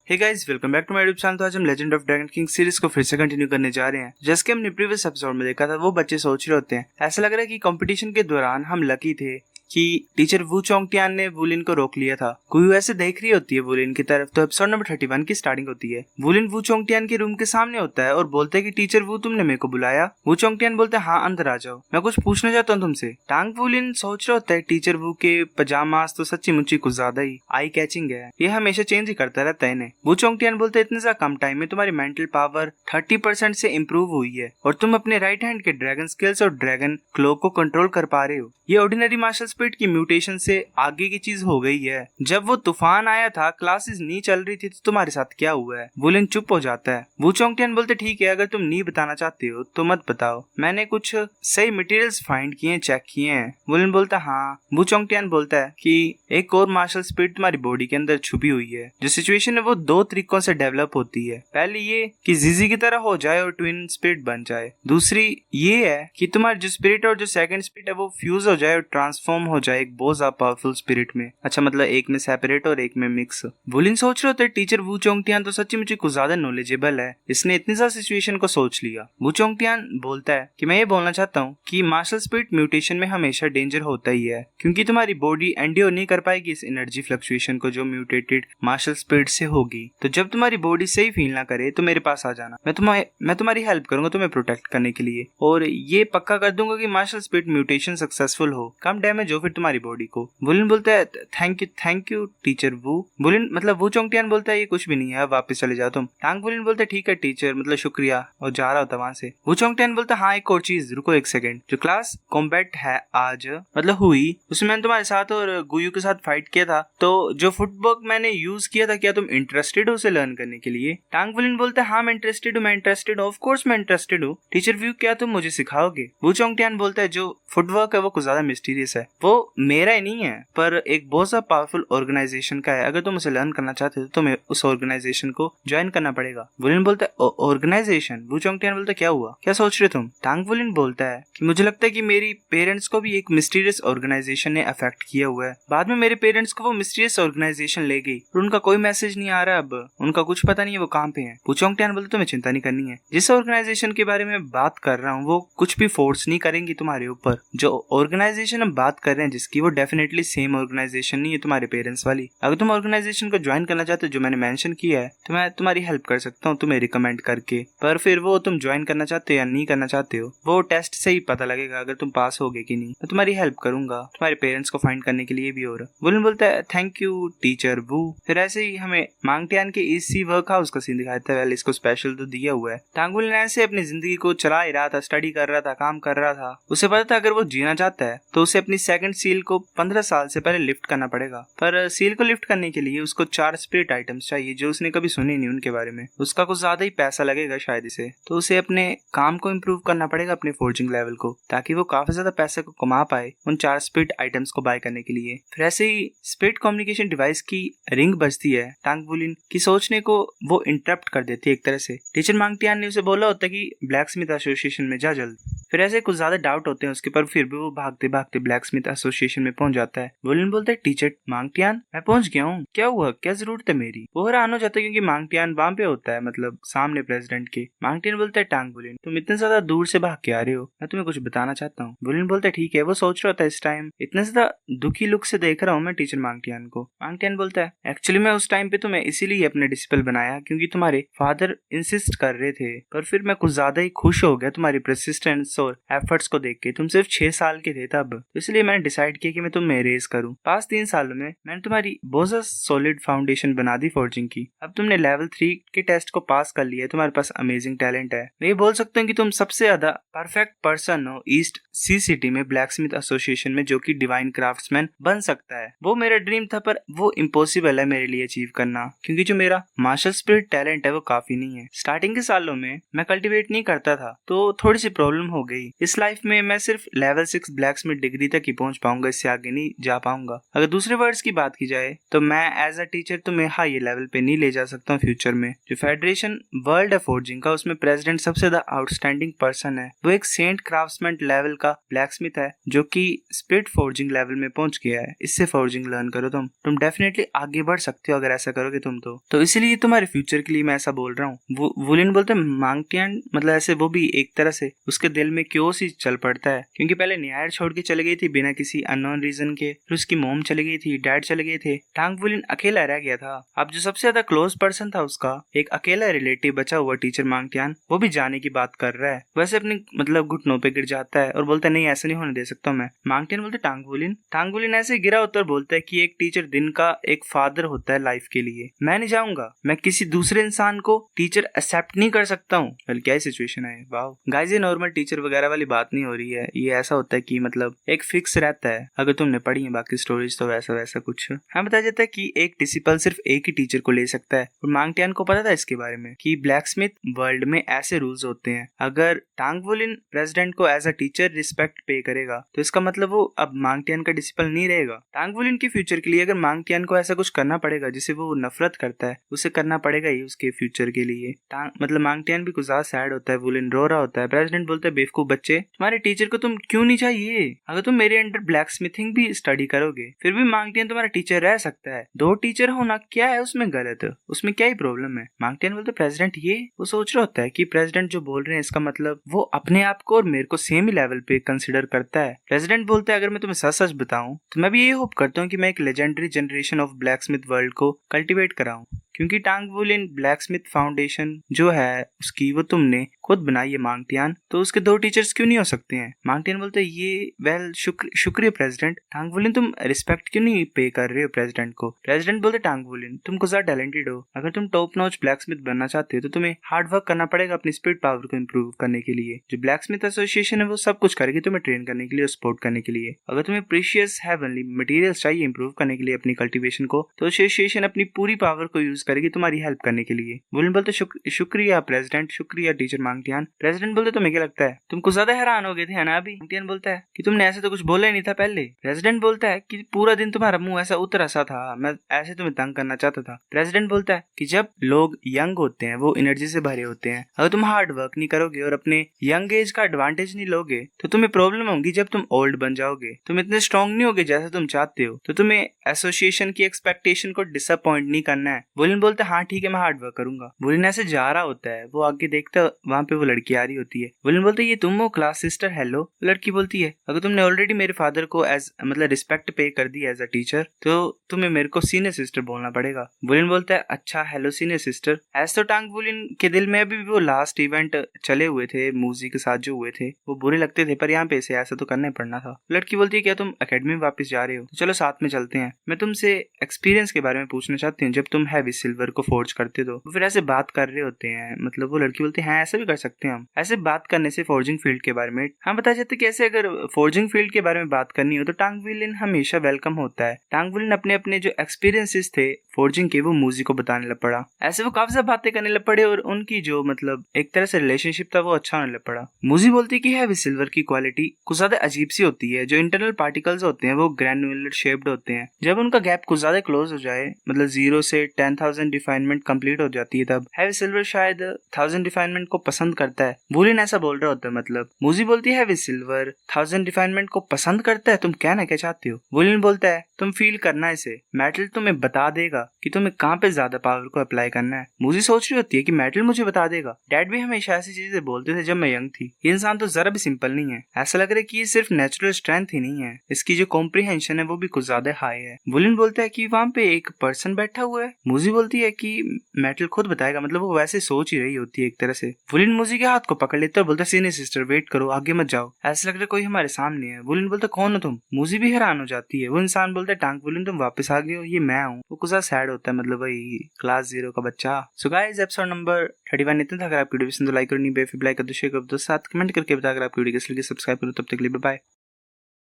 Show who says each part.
Speaker 1: Hey guys, welcome back to my YouTube channel. तो आज हम legend of dragon king series को फिर से कंटिन्यू करने जा रहे हैं। जैसे कि हमने प्रीवियस एपिसोड में देखा था, वो बच्चे सोच रहे होते हैं, ऐसा लग रहा है कि कंपटीशन के दौरान हम लकी थे कि टीचर वू चोंगटियान ने वुलिन को रोक लिया था। कोई ऐसे देख रही होती है वुलिन की तरफ। तो एपिसोड नंबर 31 की स्टार्टिंग होती है। वुलिन वू चोंगटियान के रूम के सामने होता है और बोलता है कि टीचर वू, तुमने मेरे को बुलाया। वू चोंगटियान बोलता है, हाँ अंदर आ जाओ, मैं कुछ पूछना चाहता हूँ तुमसे। टांग वुलिन सोच रहा होता है टीचर वू के पजामास तो सच्ची मुच्ची कुछ ज्यादा ही आई कैचिंग है, ये हमेशा चेंज ही करता रहता है इन्हें। वू चोंगटियान बोलते है, इतने सा कम टाइम में तुम्हारी मेंटल पावर 30% से इम्प्रूव हुई है और तुम अपने राइट हैंड के ड्रैगन स्किल्स और ड्रैगन क्लो को कंट्रोल कर पा रहे हो। ये ऑर्डिनरी मार्शल स्पिरिट की म्यूटेशन से आगे की चीज हो गई है। जब वो तूफान आया था, क्लासेस नहीं चल रही थी, तो तुम्हारे साथ क्या हुआ है? वुलिन चुप हो जाता है। वू चोंगटियान बोलते, ठीक है, अगर तुम नहीं बताना चाहते हो तो मत बताओ, मैंने कुछ सही मटेरियल्स फाइंड किए, चेक किए हैं। वुलिन बोलता हाँ। वू चोंगटियान बोलता है कि एक और मार्शल स्पिरिट तुम्हारी बॉडी के अंदर छुपी हुई है। जो सिचुएशन है वो दो तरीकों से डेवलप होती है। पहली ये कि जीजी की तरह हो जाए और ट्विन स्पिरिट बन जाए। दूसरी ये है कि तुम्हारी जो स्पिरिट और जो सेकंड स्पिरिट है वो फ्यूज हो जाए और ट्रांसफॉर्म हो जाए एक बहुत ज्यादा पावरफुल स्पिरिट में। अच्छा, मतलब एक में सेपरेट और एक में मिक्स। वुलिन सोच रहे होते टीचर वू चोंगटियान तो सच्ची मुझे कुछ ज्यादा नॉलेजेबल है, इसने इतनी सारी सिचुएशन को सोच लिया। वू चोंगटियान बोलता है कि मैं ये बोलना चाहता हूँ कि मार्शल स्पिरिट म्यूटेशन में हमेशा डेंजर होता ही है, क्योंकि तुम्हारी बॉडी एंड्योर नहीं कर पाएगी इस एनर्जी फ्लक्चुएशन को जो म्यूटेटेड मार्शल स्पिरिट से होगी। तो जब तुम्हारी बॉडी सही फील ना करे तो मेरे पास आ जाना, मैं तुम्हारी हेल्प करूंगा तुम्हें प्रोटेक्ट करने के लिए, और ये पक्का कर दूंगा कि मार्शल स्पिरिट म्यूटेशन सक्सेसफुल हो, कम डैमेज हो फिर तुम्हारी बॉडी को। वुलिन बोलता है, थैंक यू टीचर वू। वुलिन मतलब वू चोंगटियान बोलता है, ये कुछ भी नहीं है, वापस चले जाओ तुम। टांग वुलिन बोलता है, ठीक है टीचर, मतलब शुक्रिया, और जा रहा होता वहां से। वू चोंगटियान बोलता है, हाँ एक और चीज, रुको एक सेकंड। जो क्लास कॉम्बैट है आज मतलब हुई, उसमें मैंने तुम्हारे साथ और गुयू के साथ फाइट किया था, तो जो फुटवर्क मैंने यूज किया था, क्या तुम इंटरेस्टेड हो उसे लर्न करने के लिए? टांग वुलिन बोलता है, हाँ मैं इंटरेस्टेड हूँ, ऑफ कोर्स मैं इंटरेस्टेड हूँ टीचर व्यू, क्या तुम मुझे सिखाओगे? वू चोंगटियान बोलता है, जो फुटवर्क है वो कुछ ज्यादा मिस्टीरियस है, वो मेरा ही नहीं है पर एक बहुत सा पावरफुल ऑर्गेनाइजेशन का है, अगर तुम उसे लर्न करना चाहते हो तो तुम्हें उस ऑर्गेनाइजेशन को ज्वाइन करना पड़ेगा। वुलिन बोलता है, ऑर्गेनाइजेशन? वू चोंगटियान बोलता है, क्या हुआ, क्या सोच रहे तुम? टांग वुलिन बोलता है कि मुझे लगता है कि मेरी पेरेंट्स को भी एक मिस्टीरियस ऑर्गेनाइजेशन ने अफेक्ट किया हुआ है। बाद में मेरे पेरेंट्स को वो मिस्टीरियस ऑर्गेनाइजेशन ले गई और उनका कोई मैसेज नहीं आ रहा, अब उनका कुछ पता नहीं है वो कहाँ पे है। वू चोंगटियान बोलता है, तुम्हें चिंता नहीं करनी है, जिस ऑर्गेनाइजेशन के बारे में बात कर रहा हूँ वो कुछ भी फोर्स नहीं करेंगी तुम्हारे ऊपर। जो ऑर्गेनाइजेशन हम बात कर रहे हैं जिसकी, वो डेफिनेटली सेम ऑर्गेनाइजेशन नहीं है तुम्हारे पेरेंट्स वाली। अगर तुम ऑर्गेनाइजेशन को ज्वाइन करना चाहते हो जो मैंने मेंशन किया है, तो मैं तुम्हारी हेल्प कर सकता हूँ तुम्हें रिकमेंड करके, पर फिर वो तुम ज्वाइन करना चाहते हो या नहीं करना चाहते हो वो टेस्ट से ही पता लगेगा, अगर तुम पास होगे कि नहीं। मैं तुम्हारी हेल्प करूंगा तुम्हारे पेरेंट्स को फाइंड करने के लिए भी। और वुलिन बोलता है, थैंक यू टीचर वू। फिर ऐसे ही हमें मांगटियान के इसी वर्क हाउस का सीन दिखाया था। वेल, इसको स्पेशल तो दिया हुआ है। टांग वुलिन ऐसे अपनी जिंदगी को चला ही रहा था, स्टडी कर रहा था, काम कर रहा था। उसे पता था अगर वो जीना चाहता है तो उसे अपनी सेकंड सील को 15 साल से पहले लिफ्ट करना पड़ेगा, पर सील को लिफ्ट करने के लिए उसको 4 स्पिरिट आइटम्स चाहिए जो उसने कभी सुने नहीं उनके बारे में। उसका कुछ ज्यादा ही पैसा लगेगा शायद इसे, तो उसे अपने काम को इम्प्रूव करना पड़ेगा, अपने फोर्जिंग लेवल को, ताकि वो काफी ज्यादा पैसे को कमा पाए उन 4 स्पिरिट आइटम्स को बाय करने के लिए। फिर ऐसे ही स्पिरिट कम्युनिकेशन डिवाइस की रिंग बजती है। टांग वुलिन की सोचने को वो इंटरप्ट कर देती है एक तरह से। टीचर मांगटियान ने उसे बोला होता है कि ब्लैक स्मिथ एसोसिएशन में जा जल्द। फिर ऐसे कुछ ज्यादा डाउट होते हैं उसके, पर फिर भी वो भागते भागते ब्लैक स्मिथ एसोसिएशन में पहुंच जाता है। वुलिन बोलता है, टीचर मांगटियान मैं पहुंच गया हूँ, क्या हुआ, क्या जरूरत है मेरी? वो हैरान हो जाता है क्योंकि मांगटियान वहां पे होता है, मतलब सामने प्रेसिडेंट के। मांगटियान बोलता है, टांग वुलिन तुम इतने ज्यादा दूर से भाग के आ रहे हो, मैं तुम्हें कुछ बताना चाहता हूँ। वुलिन बोलता है, ठीक है। वो सोच रहा था इस टाइम इतने ज्यादा दुखी लुक से देख रहा हूँ मैं टीचर मांगटियान को। मांगटियान बोलता है, एक्चुअली मैं उस टाइम पे तुम्हें इसीलिए अपने डिसिपल बनाया क्योंकि तुम्हारे फादर इंसिस्ट कर रहे थे, पर फिर मैं कुछ ज्यादा ही खुश हो गया तुम्हारी परसिस्टेंस और एफर्ट्स को देख के। तुम सिर्फ 6 साल के थे तब, तो इसलिए मैंने डिसाइड किया कि मैं तुम्हें रेज करूं। पास 3 सालों में मैंने तुम्हारी बहुत सॉलिड फाउंडेशन बना दी फोर्जिंग की। अब तुमने लेवल 3 के टेस्ट को पास कर लिया है, तुम्हारे पास अमेजिंग टैलेंट है। मैं ये बोल सकता हूँ कि तुम सबसे ज्यादा परफेक्ट पर्सन हो ईस्ट सी सिटी में ब्लैक स्मिथ एसोसिएशन में जो कि डिवाइन क्राफ्ट्समैन बन सकता है। वो मेरा ड्रीम था पर वो इम्पॉसिबल है मेरे लिए अचीव करना, क्योंकि जो मेरा मार्शल स्पिरिट टैलेंट है वो काफी नहीं है। स्टार्टिंग के सालों में मैं कल्टिवेट नहीं करता था तो थोड़ी सी प्रॉब्लम हो गई, इस लाइफ में मैं सिर्फ लेवल 6 ब्लैकस्मिथ डिग्री तक ही पहुंच पाऊंगा, इससे आगे नहीं जा पाऊंगा। अगर दूसरे वर्ड्स की बात की जाए तो मैं एज अ टीचर तुम्हें हाई लेवल पे नहीं ले जा सकता हूँ फ्यूचर में। जो फेडरेशन वर्ल्ड है फोर्जिंग का, उसमें प्रेसिडेंट सबसे ज्यादा आउटस्टैंडिंग पर्सन है। वो एक सेंट क्राफ्ट्समैन लेवल का ब्लैकस्मिथ है जो कि स्पिरिट फोर्जिंग लेवल में पहुंच गया है। इससे फोर्जिंग लर्न करो, तुम डेफिनेटली आगे बढ़ सकते हो अगर ऐसा करोगे तुम तो इसीलिए तुम्हारे फ्यूचर के लिए मैं ऐसा बोल रहा हूँ। वुलिन बोलते मांगटियान मतलब ऐसे वो भी एक तरह से उसके दिल में क्यों सी चल पड़ता है, क्योंकि पहले न्यायर छोड़ के चले गई थी बिना किसी अननोन रीजन के, फिर उसकी मोम चली गई थी, डैड चले गए थे, टांग वुलिन अकेला रह गया था। अब जो सबसे ज्यादा क्लोज पर्सन था उसका एक अकेला रिलेटिव बचा हुआ टीचर मांगटियान, वो भी जाने की बात कर रहा है। वैसे अपने मतलब घुटनों पे गिर जाता है और बोलता है नहीं ऐसा नहीं होने दे सकता मैं। मांगटियान बोलते टांग वुलिन ऐसे गिरा होता और बोलता है कि एक टीचर दिन का एक फादर होता है लाइफ के लिए, मैं नहीं जाऊंगा, मैं किसी दूसरे इंसान को टीचर एक्सेप्ट नहीं कर सकता हूँ। वेल क्या सिचुएशन है। वाओ गाइस, ये नॉर्मल टीचर वगैरह वाली बात नहीं हो रही है, ये ऐसा होता है कि मतलब एक फिक्स रहता है। अगर तुमने पढ़ी है बाकी स्टोरीज तो वैसा कुछ हाँ बताया जाता है कि एक डिसिपल सिर्फ एक ही टीचर को ले सकता है। और मांगटियान को पता था इसके बारे में कि ब्लैकस्मिथ वर्ल्ड में ऐसे रूल्स होते हैं। अगर टांग वुलिन प्रेसिडेंट को एज अ टीचर रिस्पेक्ट पे करेगा तो इसका मतलब वो अब मांगटियान का डिसिपल नहीं रहेगा। टांग वुलिन के फ्यूचर के लिए अगर मांगटियान को ऐसा कुछ करना पड़ेगा जिसे वो नफरत करता है, उसे करना पड़ेगा ही उसके फ्यूचर के लिए। मतलब मांगटियान भी कुछ ज्यादा सैड होता है, वुलिन रो रहा होता है। प्रेसिडेंट बोलता है बेवकूफ बच्चे, तुम्हारे टीचर को तुम क्यों नहीं चाहिए? अगर तुम मेरे अंडर ब्लैक स्मिथिंग भी स्टडी करोगे फिर भी मांगटियान तुम्हारा टीचर रह सकता है। दो टीचर होना क्या है उसमें गलत, उसमें क्या ही प्रॉब्लम है? मांगटियान बोलते प्रेसिडेंट ये वो सोच रहा होता है कि प्रेसिडेंट जो बोल रहे हैं इसका मतलब वो अपने आप को और मेरे को सेम ही लेवल पे कंसिडर करता है। प्रेसिडेंट बोलता है अगर मैं तुम्हें सच सच बताऊं तो मैं भी यही होप करता हूँ कि मैं एक legendary generation of blacksmith world को कल्टीवेट कराऊं, क्योंकि टांग वुलिन ब्लैकस्मिथ फाउंडेशन जो है उसकी वो तुमने खुद बनाई है मांगटियान, तो उसके दो टीचर्स क्यों नहीं हो सकते हैं? मांगटियान बोलते हैं ये वेल शुक्रिया प्रेसिडेंट। टांग वुलिन तुम रिस्पेक्ट क्यों नहीं पे कर रहे हो प्रेसिडेंट को? प्रेसिडेंट बोलते टांग वुलिन तुम कुछ ज्यादा टैलेंटेड हो, अगर तुम टॉप नॉच ब्लैकस्मिथ बनना चाहते हो तो तुम्हें हार्ड वर्क करना पड़ेगा अपनी स्पिरिट पावर को इम्प्रूव करने के लिए। जो ब्लैकस्मिथ एसोसिएशन है वो सब कुछ करेगी तुम्हें ट्रेन करने के लिए, सपोर्ट करने के लिए। अगर तुम्हें प्रीशियस हेवनली मटेरियल्स चाहिए इंप्रूव करने के लिए अपनी कल्टीवेशन को, तो एसोसिएशन अपनी पूरी पावर को यूज करेगी तुम्हारी हेल्प करने के लिए। वुलिन बोलते शुक्रिया प्रेसिडेंट, शुक्रिया टीचर मांगटियान। प्रेसिडेंट बोलते तुम्हें क्या लगता है तुम कुछ ज्यादा हैरान हो गए थे ना अभी? मांगटियान बोलता है कि तुमने ऐसे तो कुछ बोला ही नहीं था पहले। प्रेसिडेंट बोलता है कि पूरा दिन तुम्हारा मुंह ऐसा उतरा सा था, मैं ऐसे तुम्हें तंग करना चाहता था। प्रेसिडेंट बोलता है कि जब लोग यंग होते हैं वो एनर्जी से भरे होते हैं, अगर तुम हार्ड वर्क नहीं करोगे और अपने यंग एज का एडवांटेज नहीं लोगे तो तुम्हें प्रॉब्लम होगी जब तुम ओल्ड बन जाओगे। तुम इतने स्ट्रॉन्ग नहीं होगे जैसा तुम चाहते हो, तो तुम्हें एसोसिएशन की एक्सपेक्टेशन को डिसअपॉइंट नहीं करना है। वुलिन बोलता है हाँ ठीक है मैं हार्ड वर्क करूंगा। वुलिन ऐसे जा रहा होता है, वो आगे देखता वहां पे वो लड़की आ रही होती है। वुलिन बोलते ये तुम हो क्लास सिस्टर, हेलो। लड़की बोलती है अगर तुमने ऑलरेडी मेरे फादर को एज मतलब रिस्पेक्ट पे कर दी एज अ टीचर तो तुम्हें मेरे को सीनियर सिस्टर बोलना पड़ेगा। वुलिन बोलता है अच्छा हेलो सीनियर सिस्टर। ऐसे तो टांग वुलिन के दिल में अभी भी वो लास्ट इवेंट चले हुए थे, मूजी के साथ जो हुए थे वो बुरे लगते थे, पर यहाँ पे इसे ऐसा तो करना ही पड़ना था। लड़की बोलती है क्या तुम एकेडमी में वापस जा रहे हो? तो चलो साथ में चलते हैं, मैं तुमसे एक्सपीरियंस के बारे में पूछना चाहती हूँ। जब तुम हैवी सिल्वर को फोर्ज करते हो तो फिर ऐसे बात कर रहे होते हैं, मतलब वो लड़की बोलती है हाँ ऐसा भी कर सकते हैं हम। ऐसे बात करने से फोर्जिंग फील्ड के बारे में हम बता जाते कि ऐसे अगर फोर्जिंग फील्ड के बारे में बात करनी हो तो टांग वुलिन हमेशा वेलकम होता है। टांग वुलिन अपने अपने जो एक्सपीरियंसेस थे फोर्जिंग के वो मूजी को बताने लग पड़ा। ऐसे वो काफी बातें करने लग पड़े और उनकी जो मतलब एक तरह से रिलेशनशिप था वो अच्छा होने लग पड़ा। मूजी बोलती है कि हैवी सिल्वर की क्वालिटी कुछ ज्यादा अजीब सी होती है, जो इंटरनल पार्टिकल्स होते हैं वो ग्रैन्युलर शेप्ड होते हैं। जब उनका गैप कुछ ज्यादा क्लोज हो जाए, मतलब 0 से 10,000 डिफाइनमेंट कंप्लीट हो जाती है, तब हैवी सिल्वर शायद 1000 डिफाइनमेंट को पसंद करता है। वुलिन ऐसा बोल रहा होता है, मतलब मूजी बोलती है हैवी सिल्वर 1000 डिफाइनमेंट को पसंद करता है, तुम कहना क्या चाहते हो? वुलिन बोलता है तुम फील करना इसे, मेटल तुम्हें बता देगा कि तुम्हें कहाँ पे ज्यादा पावर को अप्लाई करना है। मूजी सोच रही होती है कि मेटल मुझे बता देगा, डैड भी हमेशा ऐसी चीजें बोलते थे जब मैं यंग थी। ये इंसान तो जरा भी सिंपल नहीं है, ऐसा लग रहा है कि ये सिर्फ नेचुरल स्ट्रेंथ ही नहीं है, इसकी जो कॉम्प्रिहेंशन है वो भी कुछ ज्यादा हाई है। वुलिन बोलता है कि वहाँ पे एक पर्सन बैठा हुआ है। मूजी बोलती है कि मेटल खुद बताएगा, मतलब वो वैसे सोच ही रही होती है एक तरह से। वुलिन मूजी के हाथ को पकड़ लेता है और बोलता है सीनियर सिस्टर वेट करो, आगे मत जाओ, ऐसा लग रहा है कोई हमारे सामने है। वुलिन बोलता है कौन हो तुम? मूजी भी हैरान हो जाती है। वो इंसान बोलता है टांग वुलिन तुम वापस आ गए हो, ये मैं हूँ। वो कुछ सैड होता है, मतलब वही क्लास 0 का बच्चा। सो गाइस एपिसोड नंबर 31 इतना था। अगर आपकी वीडियो पसंद तो लाइक करो, नहीं बेफिक लाइक कर दो, शेयर कर दो, साथ कमेंट करके बता अगर आपकी वीडियो कैसी लगी। सब्सक्राइब करो, तब तक के लिए बाय।